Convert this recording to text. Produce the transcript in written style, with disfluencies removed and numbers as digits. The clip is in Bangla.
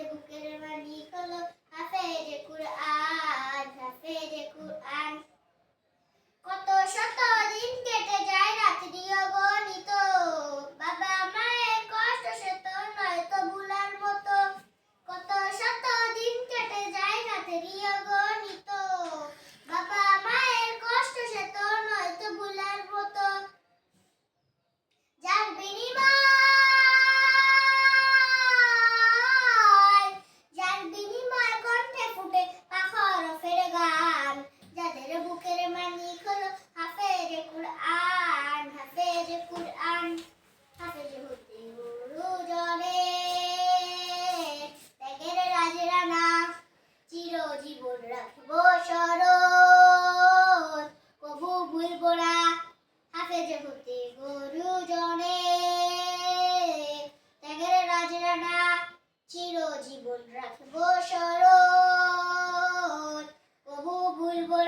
বুকের মালিক হলো হাফেজে কুরআন, হাফেজে কুরআন। কত শত দিন কেটে যায় রাত্রি অগণিত, বাবা মায়ের কষ্ট সে তো নয় তো ভুলার মতো। কত শত দিন কেটে যায় রাত্রি অগণিত, বাবা মায়ের কষ্ট সে তো নয় তো ভুলার মতো। যার বিনিময় কণ্ঠে ফুটে পাখর ফেরে গান, যাদের বুকের মালিক হলো হাফেজে কুরআন, হাফেজে কুরআন। হাফেজে হতে গুরুজনে ত্যাগের রাজরানা, চিরজীবন রাখব স্মরণ, কবু ভুলব না। হাফেজে হতে গুরুজনে ত্যাগের রাজরানা, চিরজীবন রাখব স্মরণ, কবু ভুলব না।